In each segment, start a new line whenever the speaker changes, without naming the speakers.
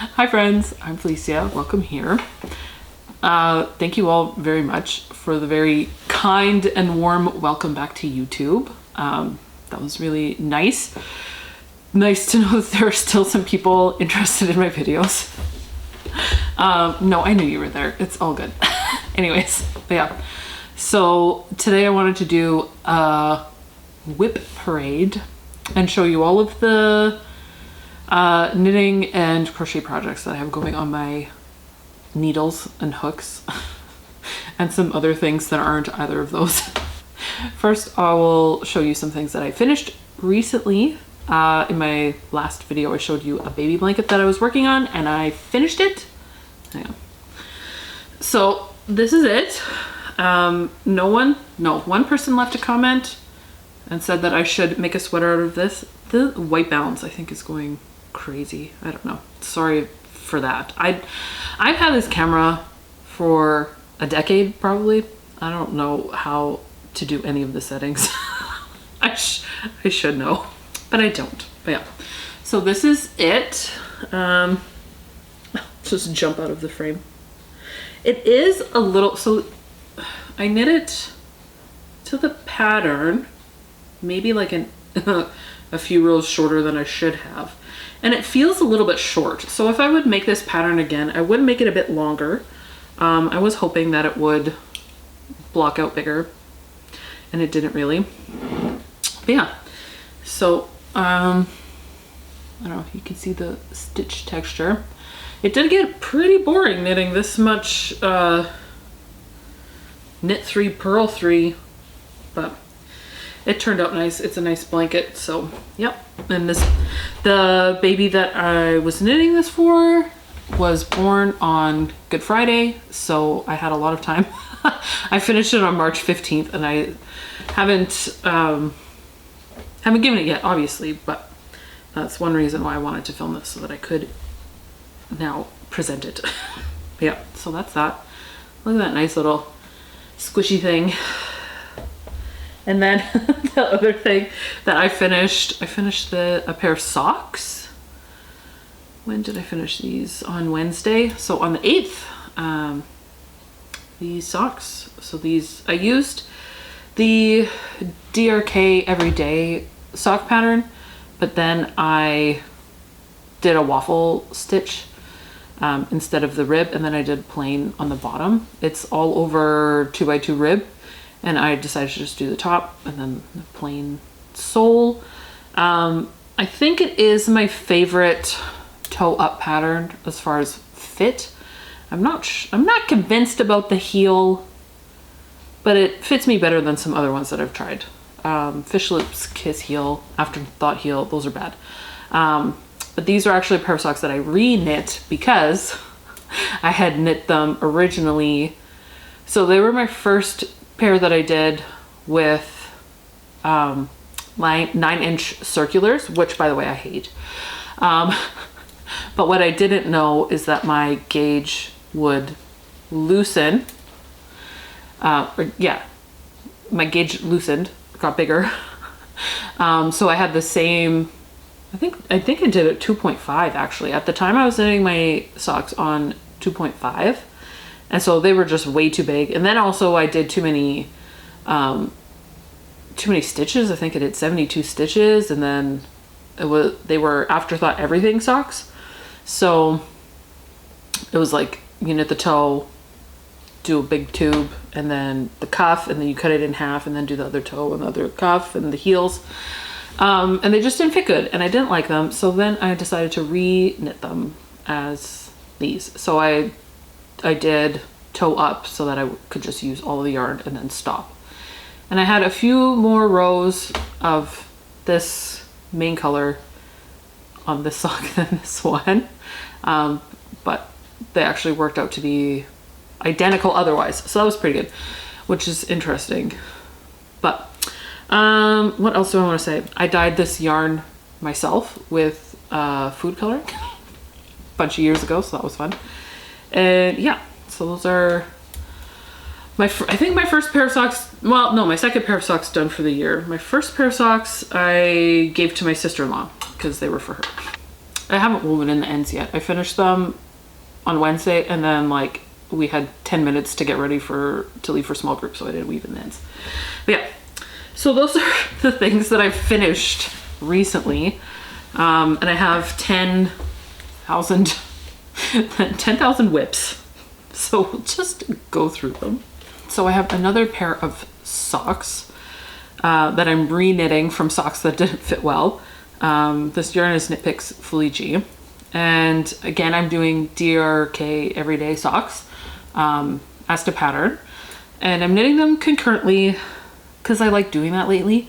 Hi friends, I'm Felicia. Welcome here. Thank you all very much for the very kind and warm welcome back to YouTube. That was really nice. Nice to know that there are still some people interested in my videos. No, I knew you were there. It's all good. Anyways, but yeah. So today I wanted to do a WIP parade and show you all of the knitting and crochet projects that I have going on my needles and hooks and some other things that aren't either of those. First, I will show you some things that I finished recently. In my last video, I showed you a baby blanket that I was working on and I finished it. Hang on. So this is it. One person left a comment and said that I should make a sweater out of this. The white balance I think is going crazy. I don't know. Sorry for that. I've had this camera for a decade probably. I don't know how to do any of the settings. I should know, but I don't. But yeah. So this is it. Just jump out of the frame. It is a little, so I knit it to the pattern, maybe like a few rows shorter than I should have. And it feels a little bit short. So if I would make this pattern again, I would make it a bit longer. I was hoping that it would block out bigger and it didn't really. But yeah, so I don't know if you can see the stitch texture. It did get pretty boring knitting this much knit 3, purl 3, but it turned out nice. It's a nice blanket, so yep. And the baby that I was knitting this for was born on Good Friday, so I had a lot of time. I finished it on March 15th and I haven't given it yet, obviously, but that's one reason why I wanted to film this, so that I could now present it. Yeah, so that's that. Look at that nice little squishy thing. And then the other thing that I finished a pair of socks. When did I finish these? On Wednesday. So on the 8th, these socks. So these, I used the DRK everyday sock pattern, but then I did a waffle stitch instead of the rib, and then I did plain on the bottom. It's all over 2x2 rib. And I decided to just do the top and then the plain sole. I think it is my favorite toe up pattern as far as fit. I'm not convinced about the heel, but it fits me better than some other ones that I've tried. Fish Lips Kiss heel, Afterthought heel, those are bad. But these are actually a pair of socks that I re-knit because I had knit them originally. So they were my first pair that I did with 9-inch circulars, which by the way I hate. But what I didn't know is that my gauge would loosen. My gauge loosened, got bigger. So I had the same. I think I did it 2.5 actually. At the time I was knitting my socks on 2.5. And so they were just way too big. And then also I did too many stitches. I think I did 72 stitches, and then they were Afterthought Everything socks. So it was like you knit the toe, do a big tube, and then the cuff, and then you cut it in half, and then do the other toe and the other cuff and the heels. And they just didn't fit good, and I didn't like them. So then I decided to re-knit them as these. So I did toe up so that I could just use all of the yarn and then stop. And I had a few more rows of this main color on this sock than this one. But they actually worked out to be identical otherwise. So that was pretty good, which is interesting. But what else do I want to say? I dyed this yarn myself with food coloring a bunch of years ago, so that was fun. And yeah, so those are I think my first pair of socks, well, no, my second pair of socks done for the year. My first pair of socks I gave to my sister-in-law because they were for her. I haven't woven in the ends yet. I finished them on Wednesday, and then like we had 10 minutes to get ready to leave for small group, so I didn't weave in the ends. But yeah, so those are the things that I've finished recently. And I have 10,000 WIPs. So we'll just go through them. So I have another pair of socks that I'm re-knitting from socks that didn't fit well. This yarn is Knit Picks Fully G. And again, I'm doing DRK everyday socks as to pattern. And I'm knitting them concurrently because I like doing that lately.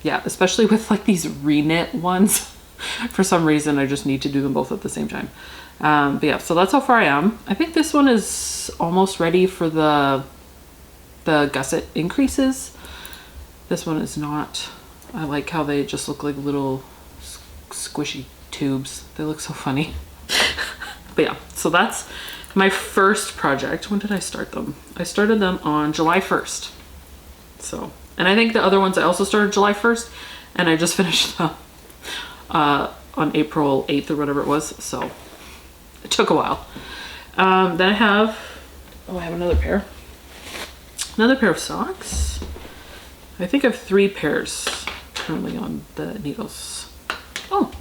Yeah, especially with like these re-knit ones. For some reason, I just need to do them both at the same time. But yeah, so that's how far I am. I think this one is almost ready for the gusset increases. This one is not. I like how they just look like little squishy tubes. They look so funny. But yeah, so that's my first project. When did I start them? I started them on July 1st. So, and I think the other ones I also started July 1st, and I just finished them on April 8th or whatever it was. So it took a while. Then I have another pair. Another pair of socks. I think I have 3 pairs currently on the needles. Oh,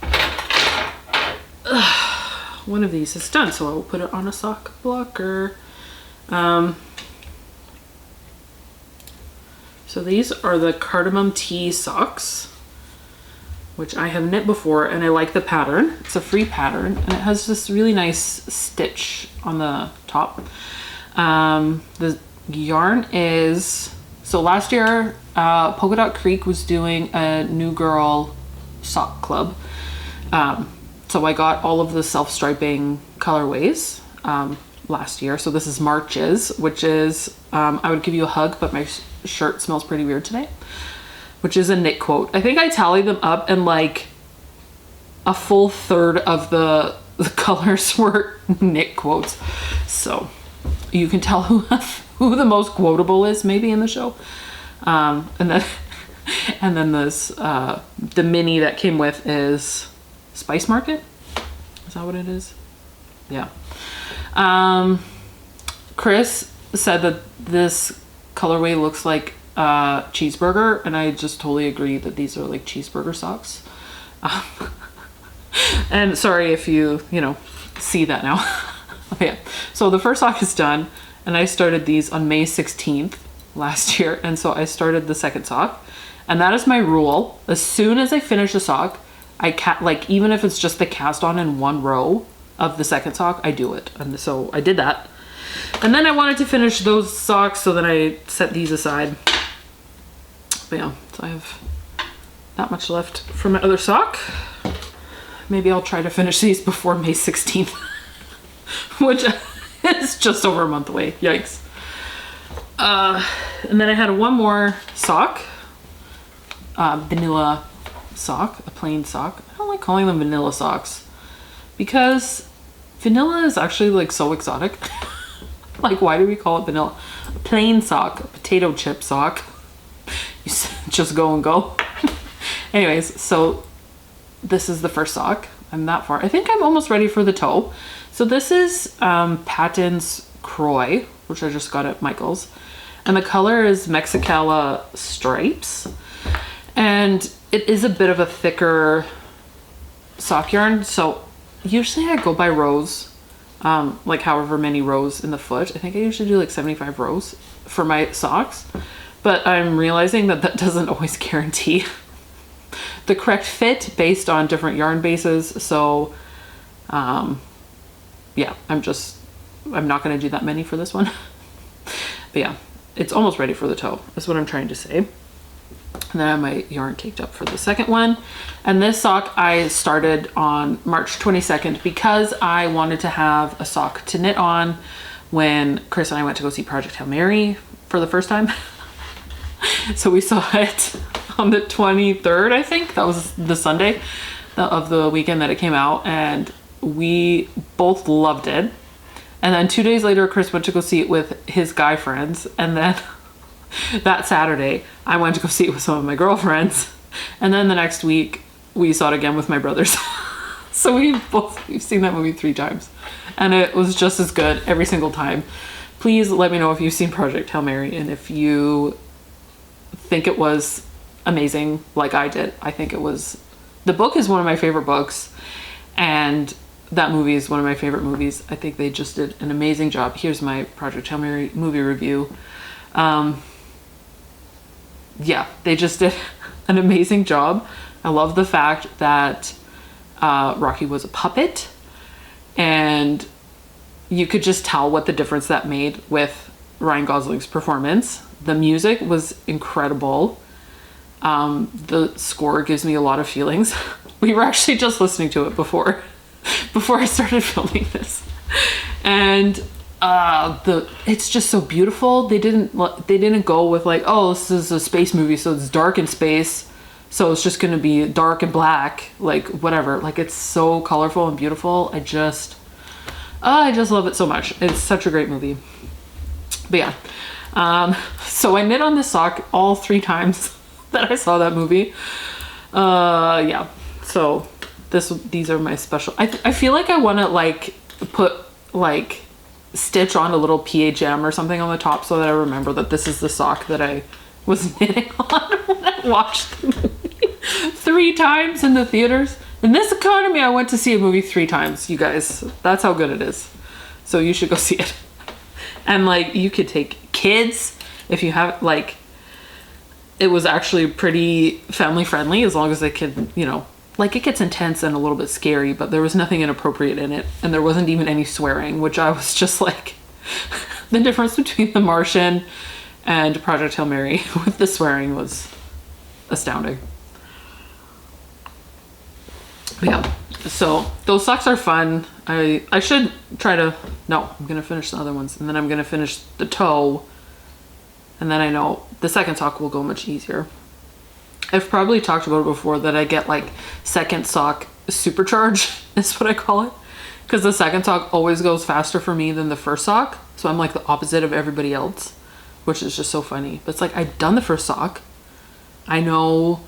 one of these is done, so I will put it on a sock blocker. So these are the cardamom tea socks, which I have knit before, and I like the pattern. It's a free pattern, and it has this really nice stitch on the top. The yarn is, so last year, Polka Dot Creek was doing a New Girl sock club. So I got all of the self-striping colorways last year. So this is March's, which is, I would give you a hug, but my shirt smells pretty weird today, which is a knit quote. I think I tallied them up, and like a full third of the colors were knit quotes. So you can tell who the most quotable is maybe in the show. And then this, the mini that came with is Spice Market. Is that what it is? Yeah. Chris said that this colorway looks like a cheeseburger, and I just totally agree that these are like cheeseburger socks. And sorry if you see that now. Okay, so the first sock is done, and I started these on May 16th last year, and so I started the second sock, and that is my rule. As soon as I finish a sock, like even if it's just the cast on in one row of the second sock, I do it. And so I did that. And then I wanted to finish those socks, so then I set these aside. But yeah, so I have that much left for my other sock. Maybe I'll try to finish these before May 16th, which is just over a month away. Yikes. And then I had one more sock, vanilla sock, a plain sock. I don't like calling them vanilla socks because vanilla is actually like so exotic. Like, why do we call it vanilla? A plain sock, a potato chip sock. You just go and go. Anyways, so this is the first sock. I'm that far. I think I'm almost ready for the toe. So this is Patton's Croy, which I just got at Michael's. And the color is Mexicala Stripes. And it is a bit of a thicker sock yarn. So usually I go by rows. Like however many rows in the foot. I think I usually do like 75 rows for my socks, but I'm realizing that that doesn't always guarantee the correct fit based on different yarn bases. So yeah, I'm not going to do that many for this one. But yeah, it's almost ready for the toe. That's what I'm trying to say. And then I have my yarn caked up for the second one. And this sock I started on March 22nd because I wanted to have a sock to knit on when Chris and I went to go see Project Hail Mary for the first time. So we saw it on the 23rd, I think. That was the Sunday of the weekend that it came out. And we both loved it. And then 2 days later, Chris went to go see it with his guy friends. And then that Saturday, I went to go see it with some of my girlfriends. And then the next week, we saw it again with my brothers. So we've seen that movie 3 times, and it was just as good every single time. Please let me know if you've seen Project Hail Mary and if you think it was amazing like I did. I think it was, the book is one of my favorite books, and that movie is one of my favorite movies. I think they just did an amazing job. Here's my Project Hail Mary movie review. Yeah, they just did an amazing job. I love the fact that Rocky was a puppet, and you could just tell what the difference that made with Ryan Gosling's performance. The music was incredible. The score gives me a lot of feelings. We were actually just listening to it before I started filming this, and it's just so beautiful. They didn't go with like, oh, this is a space movie, so it's dark in space, so it's just gonna be dark and black, like whatever. Like, it's so colorful and beautiful. I just love it so much. It's such a great movie. But yeah, so I knit on this sock all 3 times that I saw that movie. Yeah, so these are my special. I feel like I want to like put like stitch on a little PHM or something on the top so that I remember that this is the sock that I was knitting on when I watched the movie 3 times in the theaters. In this economy, I went to see a movie 3 times, you guys. That's how good it is. So you should go see it. And like, you could take kids if you have, like, it was actually pretty family friendly, as long as they could, you know, like, it gets intense and a little bit scary, but there was nothing inappropriate in it, and there wasn't even any swearing, which I was just like, the difference between The Martian and Project Hail Mary with the swearing was astounding. But yeah, so those socks are fun. I should try to, no, I'm gonna finish the other ones, and then I'm gonna finish the toe, and then I know the second sock will go much easier. I've probably talked about it before that I get like second sock supercharge is what I call it, because the second sock always goes faster for me than the first sock. So I'm like the opposite of everybody else, which is just so funny. But it's like, I've done the first sock, I know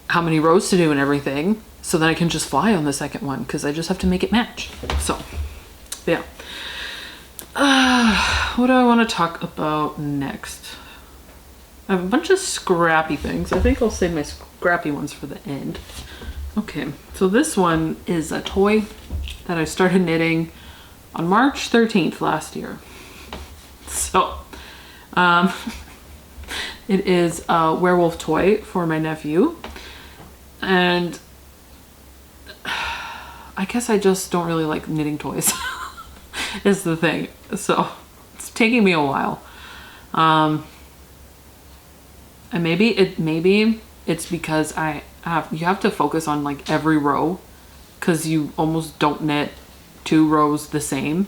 how many rows to do and everything, so then I can just fly on the second one because I just have to make it match. So yeah, what do I want to talk about next? I have a bunch of scrappy things. I think I'll save my scrappy ones for the end. Okay, so this one is a toy that I started knitting on March 13th last year. So, it is a werewolf toy for my nephew. And I guess I just don't really like knitting toys, is the thing. So, it's taking me a while. And maybe it's because you have to focus on like every row, because you almost don't knit 2 rows the same,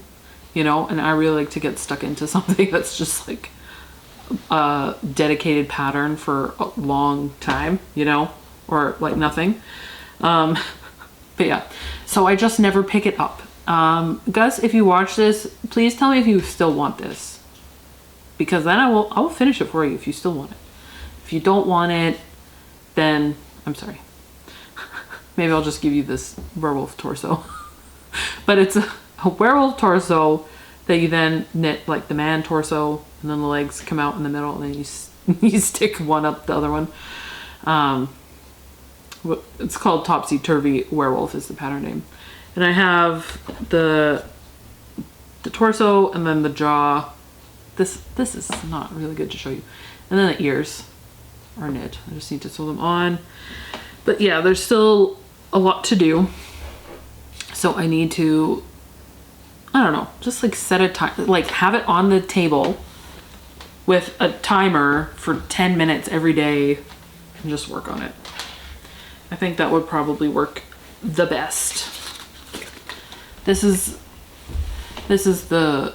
you know, and I really like to get stuck into something that's just like a dedicated pattern for a long time, you know, or like nothing. But yeah, so I just never pick it up. Gus, if you watch this, please tell me if you still want this, because then I will finish it for you if you still want it. If you don't want it, then I'm sorry. Maybe I'll just give you this werewolf torso. But it's a werewolf torso that you then knit like the man torso, and then the legs come out in the middle, and then you stick one up the other one. It's called Topsy Turvy Werewolf is the pattern name. And I have the torso, and then the jaw. This is not really good to show you. And then the ears are knit. I just need to sew them on. But yeah, there's still a lot to do. So I need to, I don't know, just like set a time, like have it on the table with a timer for 10 minutes every day and just work on it. I think that would probably work the best. This is the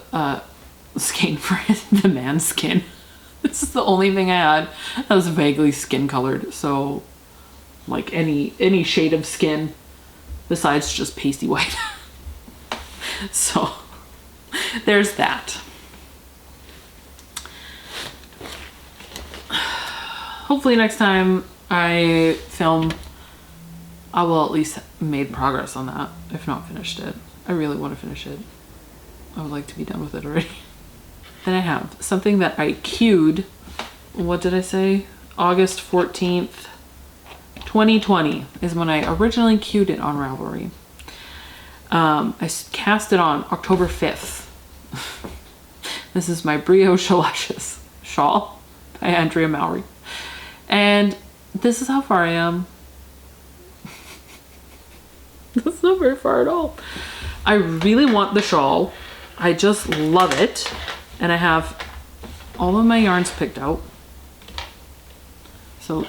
skein for the man's skin. This is the only thing I had that was vaguely skin colored. So like any shade of skin besides just pasty white. So there's that. Hopefully next time I film I will at least made progress on that, if not finished it. I really want to finish it. I would like to be done with it already. Then I have something that I queued, what did I say? August 14th, 2020 is when I originally queued it on Ravelry. I cast it on October 5th. This is my Brioche Luscious shawl by Andrea Mowry. And this is how far I am. That's not very far at all. I really want the shawl. I just love it. And I have all of my yarns picked out. So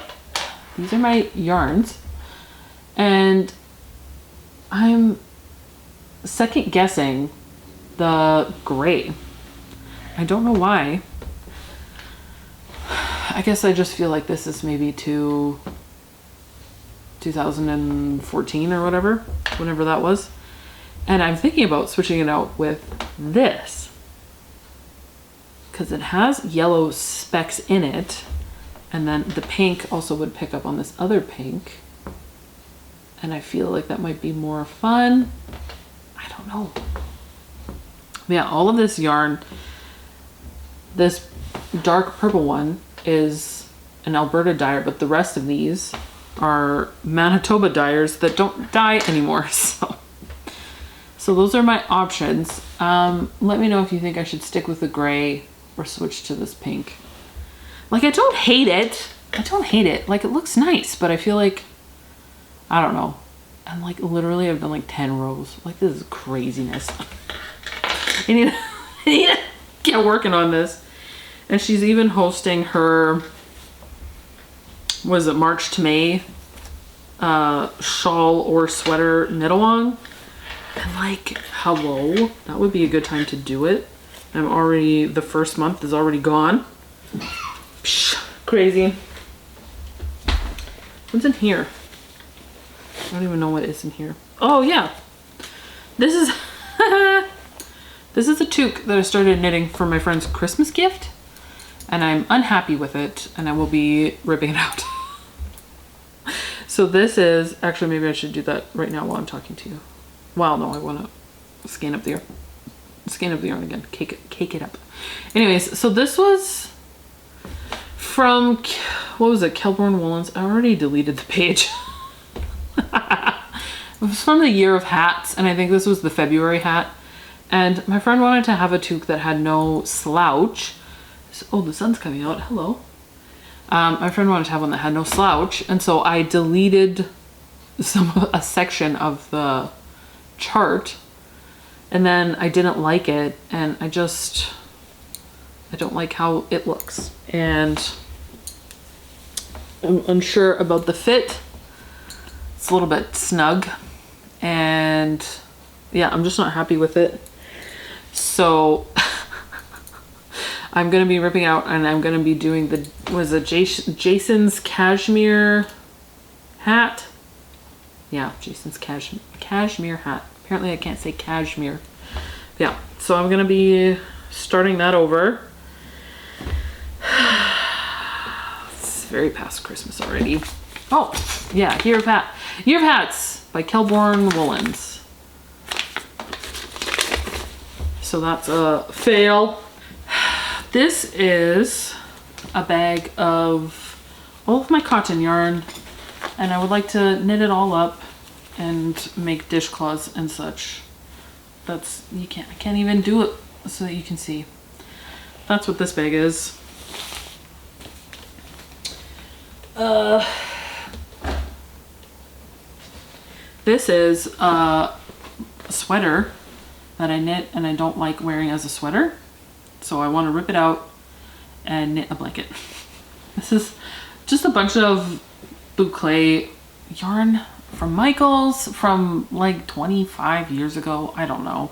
these are my yarns. And I'm second guessing the gray. I don't know why. I guess I just feel like this is maybe 2014 or whatever, whenever that was. And I'm thinking about switching it out with this, because it has yellow specks in it, and then the pink also would pick up on this other pink, and I feel like that might be more fun. I don't know. Yeah, all of this yarn, this dark purple one is an Alberta dyer, but the rest of these are Manitoba dyers that don't dye anymore. So those are my options. Let me know if you think I should stick with the gray or switch to this pink. Like, I don't hate it. I don't hate it. Like, it looks nice, but I feel like, I don't know. I'm like, literally, I've done like 10 rows. Like, this is craziness. I need to get working on this. And she's even hosting her, was it March to May shawl or sweater knit-along. And like, hello, that would be a good time to do it. I'm already, the first month is already gone. Psh, crazy. What's in here? I don't even know what is in here. Oh yeah, this is this is a toque that I started knitting for my friend's Christmas gift, and I'm unhappy with it, and I will be ripping it out. So this is, actually maybe I should do that right now while I'm talking to you. Well, no, I want to scan up the yarn again, cake it up. Anyways, so this was from, what was it, Kelborn Woolens. I already deleted the page. It was from the Year of Hats, and I think this was the February hat. And my friend wanted to have a toque that had no slouch. So, oh, the sun's coming out. Hello. My friend wanted to have one that had no slouch, and so I deleted a section of the chart, and then I didn't like it, and I don't like how it looks, and I'm unsure about the fit. It's a little bit snug, and yeah, I'm just not happy with it. So I'm gonna be ripping out, and I'm gonna be doing the, was it Jason's cashmere hat? Yeah, Jason's cashmere hat. Apparently I can't say cashmere. Yeah, so I'm gonna be starting that over. It's very past Christmas already. Oh, yeah, Year of Hats by Kelborn Woolens. So that's a fail. This is a bag of all of my cotton yarn, and I would like to knit it all up and make dishcloths and such. That's, I can't even do it so that you can see. That's what this bag is. This is a sweater that I knit and I don't like wearing as a sweater. So I want to rip it out and knit a blanket. This is just a bunch of boucle yarn from Michaels from like 25 years ago. I don't know.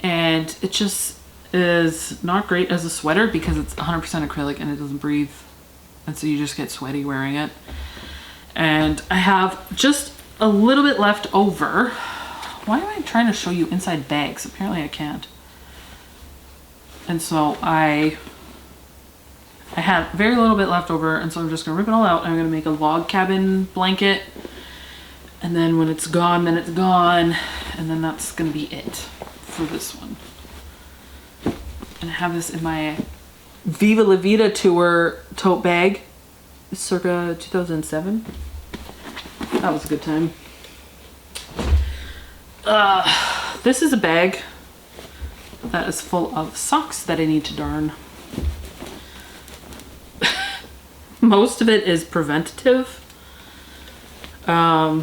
And it just is not great as a sweater because it's 100% acrylic and it doesn't breathe. And so you just get sweaty wearing it. And I have just a little bit left over. Why am I trying to show you inside bags? Apparently I can't. And so I had very little bit left over, and so I'm just gonna rip it all out, and I'm gonna make a log cabin blanket. And then when it's gone, then it's gone. And then that's gonna be it for this one. And I have this in my Viva La Vida tour tote bag, circa 2007. That was a good time. This is a bag that is full of socks that I need to darn. Most of it is preventative. But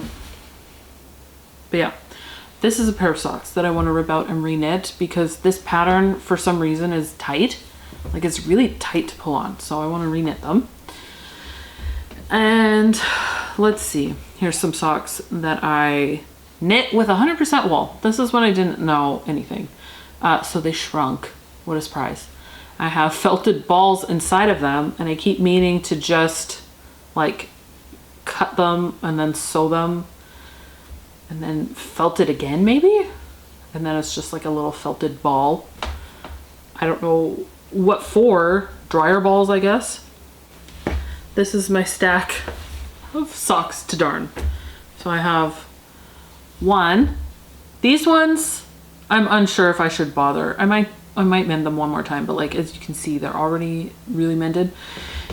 yeah, this is a pair of socks that I want to rip out and re-knit because this pattern for some reason is tight. Like it's really tight to pull on, so I want to re-knit them. And let's see, here's some socks that I knit with 100% wool. This is when I didn't know anything. So they shrunk. What a surprise. I have felted balls inside of them and I keep meaning to just like cut them and then sew them and then felt it again maybe. And then it's just like a little felted ball. I don't know what for. Dryer balls, I guess. This is my stack of socks to darn. So I have one. These ones, I'm unsure if I should bother. I might mend them one more time, but like as you can see, they're already really mended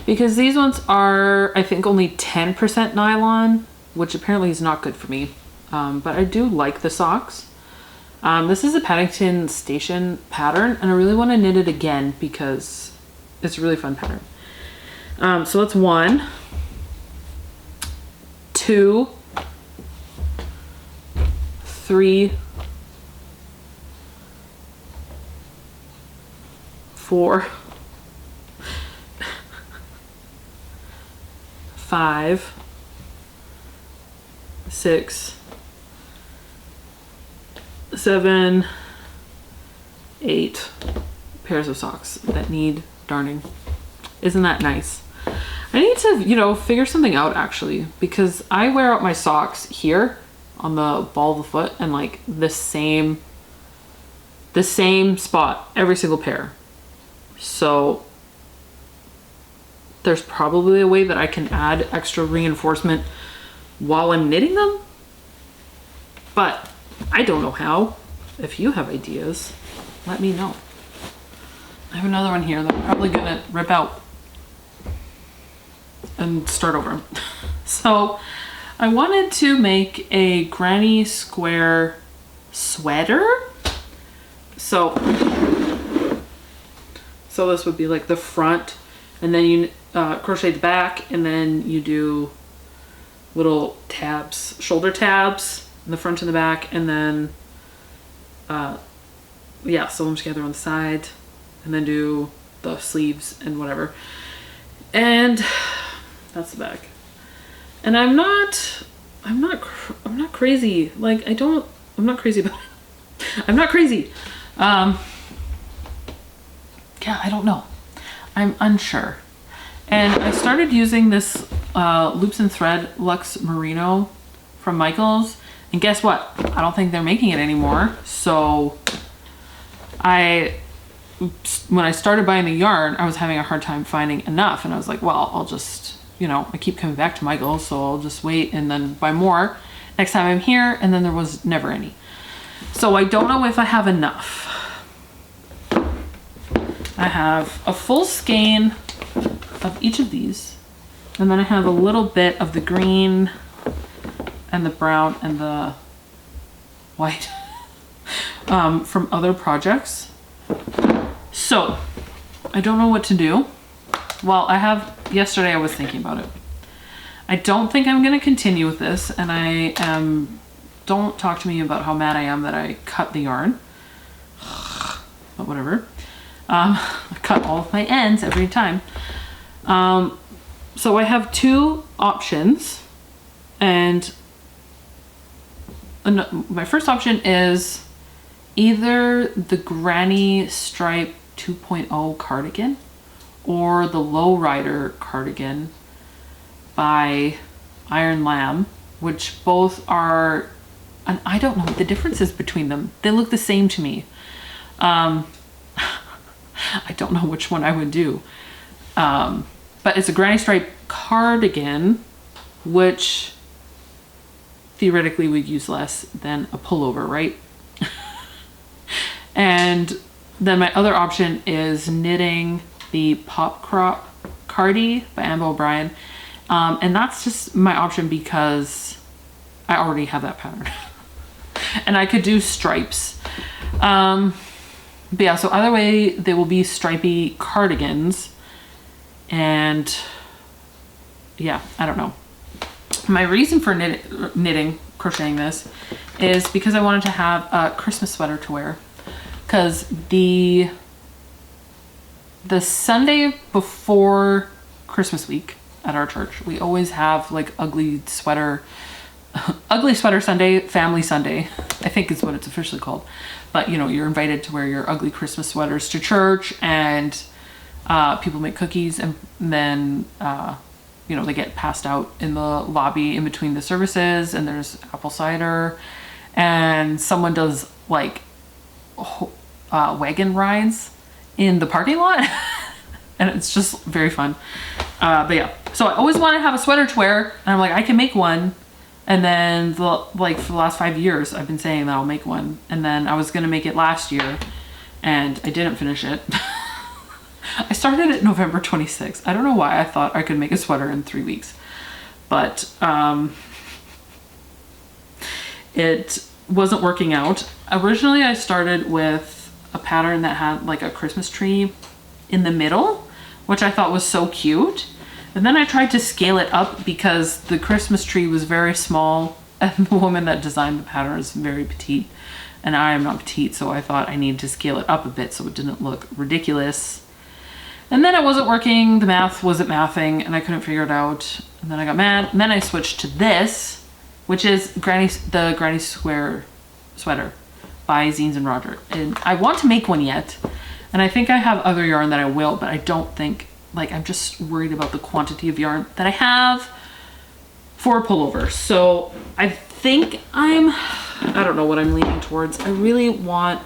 because these ones are, I think, only 10% nylon, which apparently is not good for me. But I do like the socks. This is a Paddington Station pattern, and I really want to knit it again because it's a really fun pattern. So that's 1, 2, 3, 4, 5, 6, 7, 8 pairs of socks that need darning. Isn't that nice? I need to, you know, figure something out actually, because I wear out my socks here on the ball of the foot and like the same spot every single pair. So there's probably a way that I can add extra reinforcement while I'm knitting them, but I don't know how. If you have ideas, let me know. I have another one here that I'm probably gonna rip out and start over. So I wanted to make a granny square sweater. So this would be like the front, and then you crochet the back, and then you do little tabs, shoulder tabs in the front and the back, and then yeah, sew them together on the side, and then do the sleeves and whatever. And that's the back. And I'm not crazy. Like I'm not crazy about it. I'm not crazy. Yeah, I don't know. I'm unsure. And I started using this Loops and Thread Luxe Merino from Michaels. And guess what? I don't think they're making it anymore. So when I started buying the yarn, I was having a hard time finding enough. And I was like, well, I'll just, you know, I keep coming back to Michaels, so I'll just wait and then buy more next time I'm here. And then there was never any. So I don't know if I have enough. I have a full skein of each of these. And then I have a little bit of the green and the brown and the white from other projects. So I don't know what to do. Well, yesterday I was thinking about it. I don't think I'm going to continue with this, and don't talk to me about how mad I am that I cut the yarn. But whatever. I cut all of my ends every time. So I have two options, and my first option is either the Granny Stripe 2.0 cardigan or the Lowrider cardigan by Iron Lamb, which both are, and I don't know what the difference is between them. They look the same to me. I don't know which one I would do. But it's a Granny Stripe cardigan, which theoretically would use less than a pullover, right? And then my other option is knitting the Pop Crop Cardi by Amber O'Brien. And that's just my option because I already have that pattern. And I could do stripes. But yeah, so either way, they will be stripy cardigans. And yeah, I don't know. My reason for crocheting this is because I wanted to have a Christmas sweater to wear. Because the Sunday before Christmas week at our church, we always have like ugly sweater Sunday, family Sunday, I think is what it's officially called. But you know, you're invited to wear your ugly Christmas sweaters to church, and people make cookies, and then you know, they get passed out in the lobby in between the services, and there's apple cider, and someone does like wagon rides in the parking lot. And it's just very fun. But yeah, so I always want to have a sweater to wear, and I'm like, I can make one. And then like for the last 5 years, I've been saying that I'll make one. And then I was going to make it last year, and I didn't finish it. I started it November 26th. I don't know why I thought I could make a sweater in 3 weeks, but it wasn't working out. Originally, I started with a pattern that had like a Christmas tree in the middle, which I thought was so cute. And then I tried to scale it up because the Christmas tree was very small, and the woman that designed the pattern is very petite, and I am not petite, so I thought I needed to scale it up a bit so it didn't look ridiculous. And then it wasn't working, the math wasn't mathing, and I couldn't figure it out. And then I got mad, and then I switched to this, which is the Granny Square sweater by Zines and Roger. And I want to make one yet, and I think I have other yarn that I will, but I don't think, like, I'm just worried about the quantity of yarn that I have for a pullover. So I think I don't know what I'm leaning towards. I really want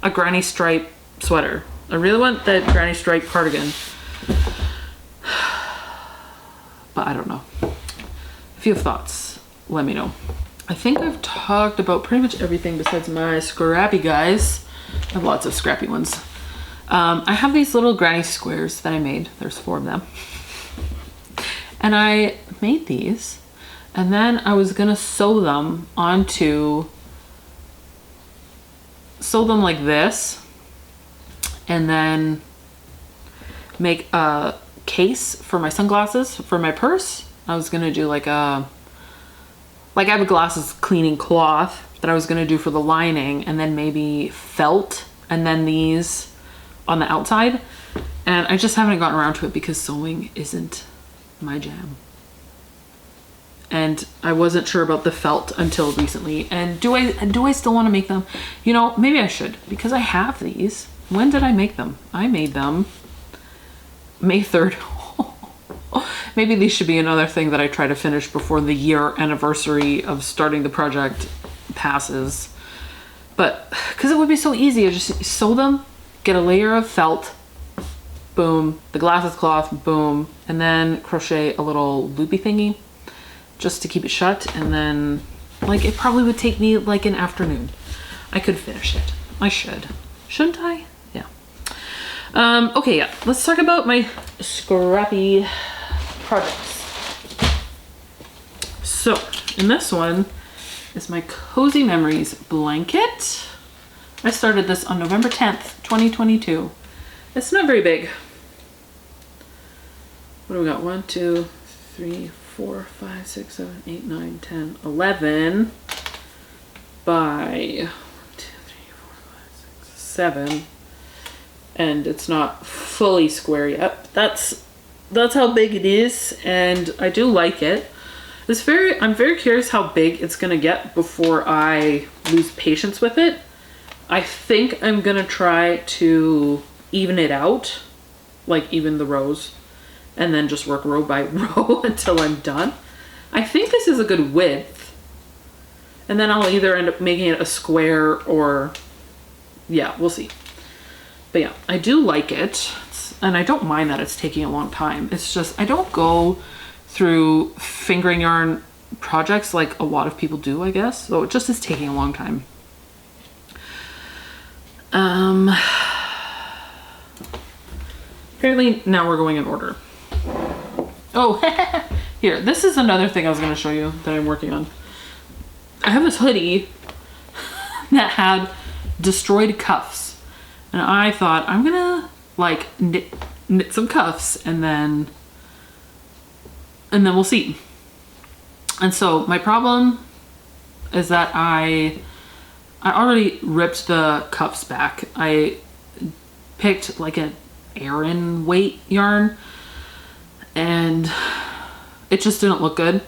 a granny stripe sweater. I really want that granny stripe cardigan. But I don't know. If you have thoughts, let me know. I think I've talked about pretty much everything besides my scrappy guys. I have lots of scrappy ones. I have these little granny squares that I made. There's 4 of them. And I made these, and then I was gonna sew them like this, and then make a case for my sunglasses for my purse. I was gonna do like I have a glasses cleaning cloth that I was gonna do for the lining, and then maybe felt, and then these on the outside. And I just haven't gotten around to it because sewing isn't my jam. And I wasn't sure about the felt until recently. And do I still want to make them? You know, maybe I should, because I have these. When did I make them? I made them May 3rd. Maybe these should be another thing that I try to finish before the year anniversary of starting the project passes. But because it would be so easy, I just sew them, get a layer of felt, boom, the glasses cloth, boom, and then crochet a little loopy thingy just to keep it shut. And then, like, it probably would take me like an afternoon. I could finish it. I should. Shouldn't I? Yeah. Okay, yeah. Let's talk about my scrappy projects. So, in this one is my Cozy Memories blanket. I started this on November 10th, 2022. It's not very big. What do we got? 1, 2, 3, 4, 5, 6, 7, 8, 9, 10, 11 by 1, 2, 3, 4, 5, 6, 7. And it's not fully square yet. That's how big it is, and I do like it. I'm very curious how big it's gonna get before I lose patience with it. I think I'm gonna try to even it out, like even the rows, and then just work row by row until I'm done. I think this is a good width, and then I'll either end up making it a square or, yeah, we'll see. But yeah, I do like it, and I don't mind that it's taking a long time. It's just, I don't go through fingering yarn projects like a lot of people do, I guess. So it just is taking a long time. Apparently now we're going in order. Oh, here, this is another thing I was gonna show you that I'm working on. I have this hoodie that had destroyed cuffs. And I thought I'm gonna like knit some cuffs and then we'll see. And so my problem is that I already ripped the cuffs back. I picked like an Aran weight yarn and it just didn't look good.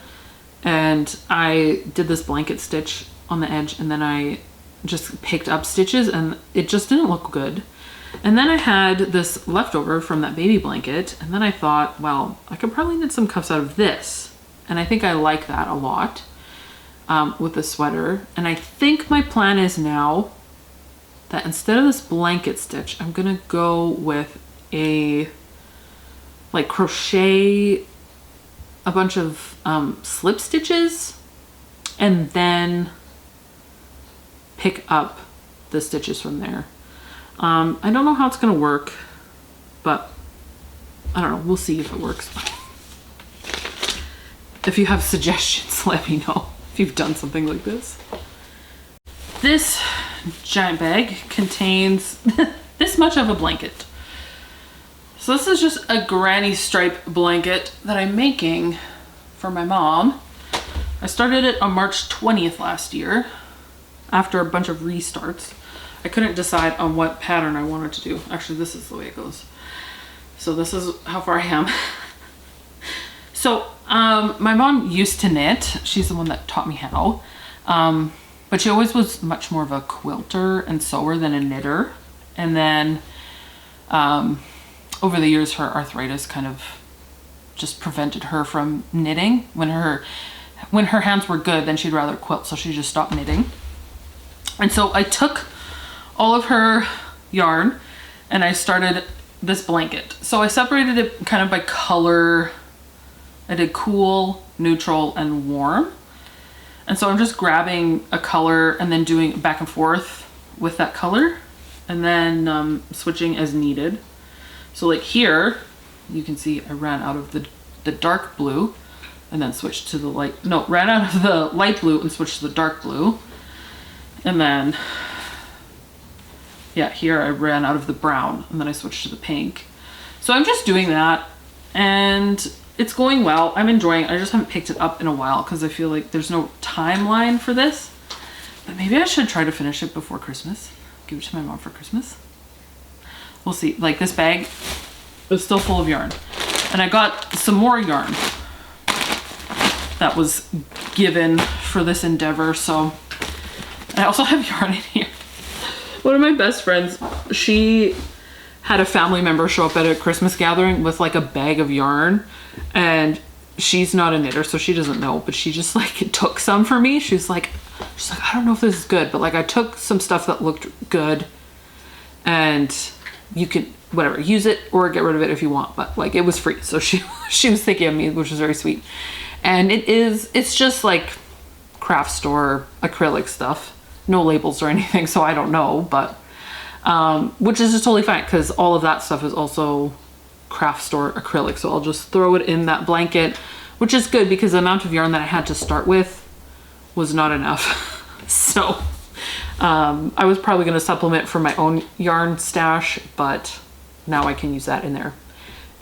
And I did this blanket stitch on the edge and then I just picked up stitches and it just didn't look good. And then I had this leftover from that baby blanket and then I thought, well, I could probably knit some cuffs out of this. And I think I like that a lot with the sweater. And I think my plan is now that instead of this blanket stitch, I'm gonna go with a like crochet a bunch of slip stitches and then pick up the stitches from there. I don't know how it's gonna work, but I don't know, we'll see if it works. If you have suggestions, let me know if you've done something like this. This giant bag contains this much of a blanket. So this is just a granny stripe blanket that I'm making for my mom. I started it on March 20th last year after a bunch of restarts. I couldn't decide on what pattern I wanted to do. Actually, this is the way it goes. So this is how far I am. So my mom used to knit. She's the one that taught me how. But she always was much more of a quilter and sewer than a knitter. And then over the years, her arthritis kind of just prevented her from knitting. When her hands were good, then she'd rather quilt, so she just stopped knitting. And so I took all of her yarn and I started this blanket. So I separated it kind of by color. I did cool, neutral, and warm. And so I'm just grabbing a color and then doing back and forth with that color and then switching as needed. So like here, you can see I ran out of the dark blue and then switched to the ran out of the light blue and switched to the dark blue. And then, yeah, here I ran out of the brown and then I switched to the pink. So I'm just doing that and it's going well. I'm enjoying it. I just haven't picked it up in a while because I feel like there's no timeline for this. But maybe I should try to finish it before Christmas. Give it to my mom for Christmas. We'll see. Like this bag is still full of yarn. And I got some more yarn that was given for this endeavor. So I also have yarn in here. One of my best friends, she had a family member show up at a Christmas gathering with like a bag of yarn, and she's not a knitter, so she doesn't know, but she just like took some for me. She's like, I don't know if this is good, but like I took some stuff that looked good and you can whatever, use it or get rid of it if you want, but like it was free. So she was thinking of me, which was very sweet. And it's just like craft store acrylic stuff. No labels or anything, so I don't know, but which is just totally fine because all of that stuff is also craft store acrylic. So I'll just throw it in that blanket, which is good because the amount of yarn that I had to start with was not enough. So I was probably going to supplement for my own yarn stash, but now I can use that in there.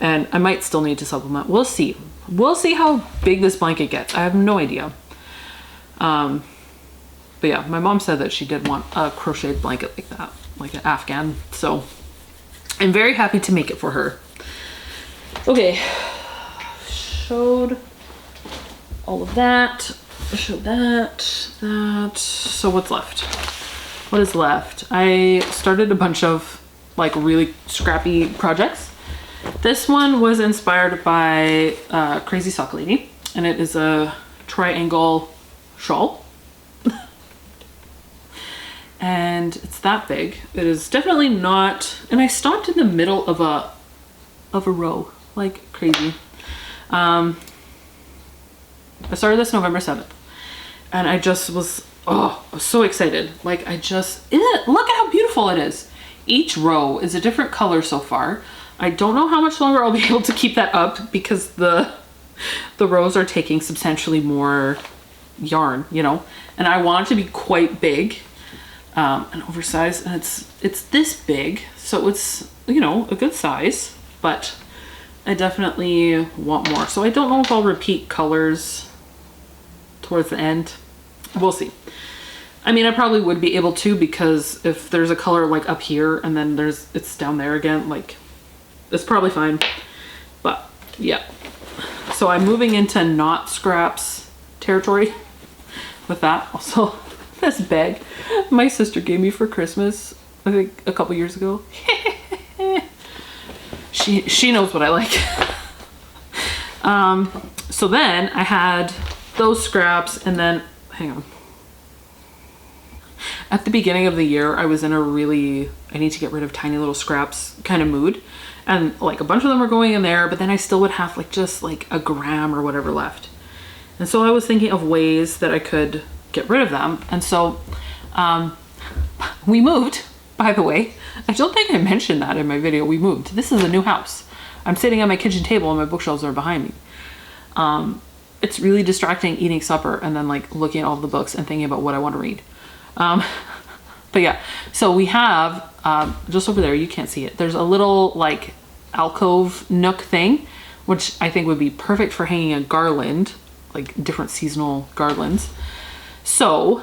And I might still need to supplement. We'll see. We'll see how big this blanket gets. I have no idea. But yeah, my mom said that she did want a crocheted blanket like that, like an Afghan. So I'm very happy to make it for her. Okay, showed all of that, showed that. So what's left? What is left? I started a bunch of like really scrappy projects. This one was inspired by Crazy Sock Lady, and it is a triangle shawl. And it's that big. It is definitely not, and I stopped in the middle of a row like crazy. I started this November 7th. And I just was, I was so excited. Like I just, look at how beautiful it is. Each row is a different color so far. I don't know how much longer I'll be able to keep that up because the rows are taking substantially more yarn, you know, and I want it to be quite big, and oversized, and it's this big, so it's, you know, a good size, but I definitely want more. So I don't know if I'll repeat colors towards the end. We'll see. I mean, I probably would be able to, because if there's a color like up here and then it's down there again, like it's probably fine. But yeah, so I'm moving into not scraps territory with that. Also, this bag my sister gave me for Christmas, I think a couple years ago. she knows what I like. So then I had those scraps, and then hang on. At the beginning of the year, I was in a really, I need to get rid of tiny little scraps kind of mood. And like a bunch of them were going in there, but then I still would have like just like a gram or whatever left. And so I was thinking of ways that I could get rid of them. And so we moved, by the way. I don't think I mentioned that in my video. We moved. This is a new house. I'm sitting at my kitchen table and my bookshelves are behind me. It's really distracting eating supper and then like looking at all the books and thinking about what I want to read. But yeah, so we have just over there, you can't see it, there's a little like alcove nook thing, which I think would be perfect for hanging a garland, like different seasonal garlands. So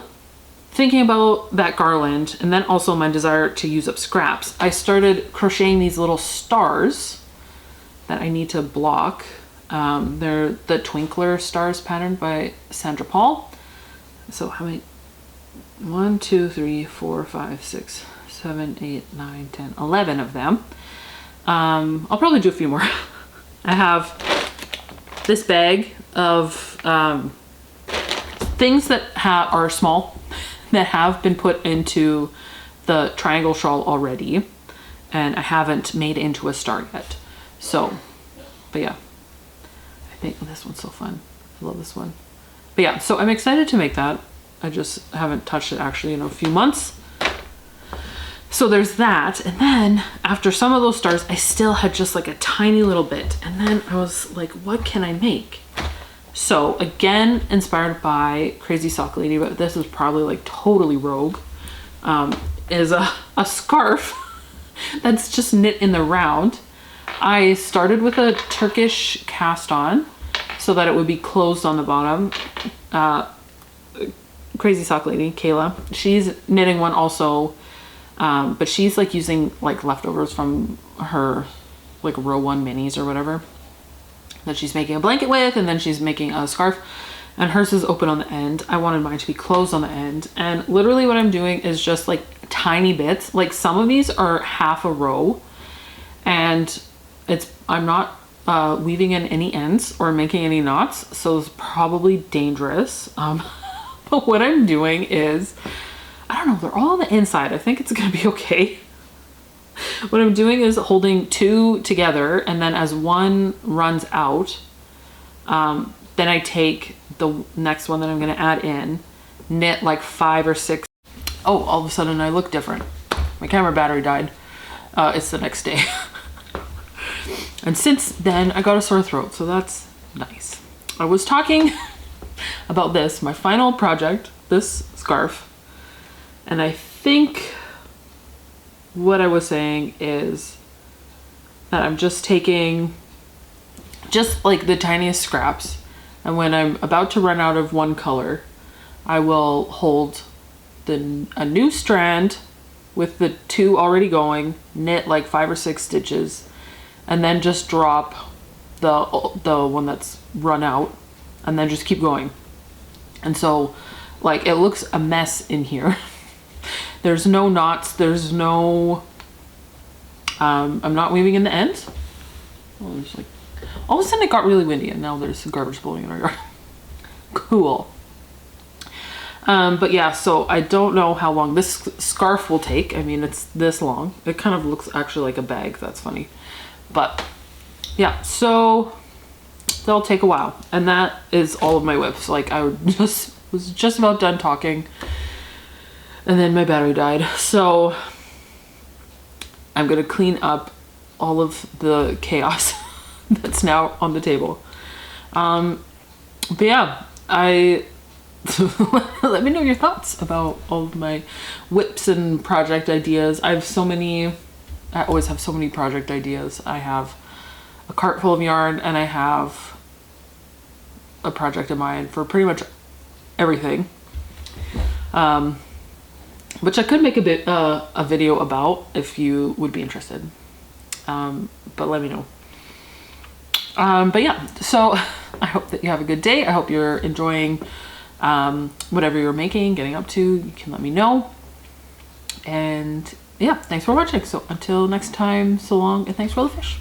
thinking about that garland, and then also my desire to use up scraps, I started crocheting these little stars that I need to block. They're the Twinkler Stars pattern by Sandra Paul. So how many? 1, 2, 3, 4, 5, 6, 7, 8, 9, 10, 11 of them. I'll probably do a few more. I have this bag of things that are small that have been put into the triangle shawl already, and I haven't made into a star yet. So, but yeah, I think this one's so fun. I love this one. But yeah, so I'm excited to make that. I just haven't touched it actually in a few months. So there's that. And then after some of those stars, I still had just like a tiny little bit. And then I was like, what can I make? So again, inspired by Crazy Sock Lady, but this is probably like totally rogue, is a scarf that's just knit in the round. I started with a Turkish cast on so that it would be closed on the bottom. Crazy Sock Lady, Kayla, she's knitting one also, but she's like using like leftovers from her like row 1 minis or whatever that she's making a blanket with, and then she's making a scarf, and hers is open on the end. I wanted mine to be closed on the end, and literally what I'm doing is just like tiny bits. Like some of these are half a row, and I'm not weaving in any ends or making any knots, so it's probably dangerous. But what I'm doing is, I don't know, they're all on the inside. I think it's gonna be okay. What I'm doing is holding 2 together, and then as one runs out, then I take the next one that I'm gonna add in, knit like 5 or 6. Oh, all of a sudden I look different. My camera battery died. It's the next day. And since then I got a sore throat, so that's nice. I was talking about this, my final project, this scarf, and I think what I was saying is that I'm just taking just like the tiniest scraps, and when I'm about to run out of one color, I will hold a new strand with the 2 already going, knit like 5 or 6 stitches, and then just drop the one that's run out, and then just keep going. And so like it looks a mess in here. There's no knots, there's no I'm not weaving in the ends. Oh, there's like, all of a sudden it got really windy and now there's garbage blowing in our yard. Cool. But yeah, so I don't know how long this scarf will take. I mean, it's this long. It kind of looks actually like a bag. That's funny. But yeah, so they'll take a while. And that is all of my WIPs. Like I was just about done talking and then my battery died. So I'm gonna clean up all of the chaos that's now on the table. But yeah, let me know your thoughts about all of my WIPs and project ideas. I always have so many project ideas. I have a cart full of yarn and I have a project in mind for pretty much everything. Which I could make a video about if you would be interested. But let me know. But yeah, so I hope that you have a good day. I hope you're enjoying whatever you're making, getting up to. You can let me know. And yeah, thanks for watching. So until next time, so long, and thanks for all the fish.